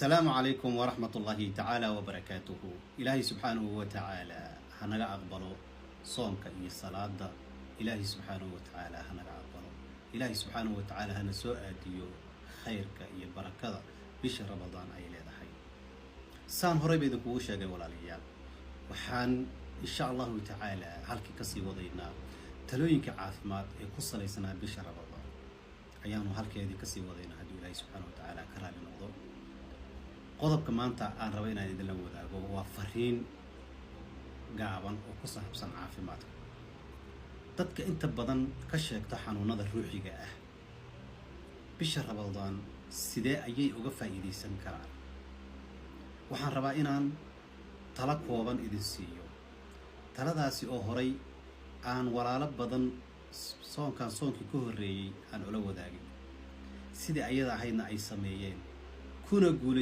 السلام عليكم ورحمة الله تعالى وبركاته. إلهي سبحانه وتعالى هنجا أقبله صومك إن الصلاة. إلهي سبحانه وتعالى هنجا أقبله. إلهي سبحانه وتعالى هنسوء ديو خيرك إن البركة بشهر رمضان أي ليلة حي. سان هرب إذا كوشة ولا ليال. وحان إن شاء الله تعالى هلك كسي وضينا تلوينك عافمات يقص ليسنا بشهر رمضان. أيانو هلك هذه كسي وضينا هدو إلهي سبحانه وتعالى كرام النظر. qodobka maanta aan rabo inaan idin la wadaago waa fariin gaaban oo ku saabsan caafimaadka. Dadka inta badan ka sheegta xanuunada ruuxiga ah bisha Ramadaan sidee ayay uga faa'iideysan karaan? Waxaan rabaa inaan talo kooban idin siiyo. Taladaasi oo horay aan walaalo badan soonkii ku horeeyay aan ula wadaagin. Sidii ayada ahaydna ay sameeyeen kuna guulay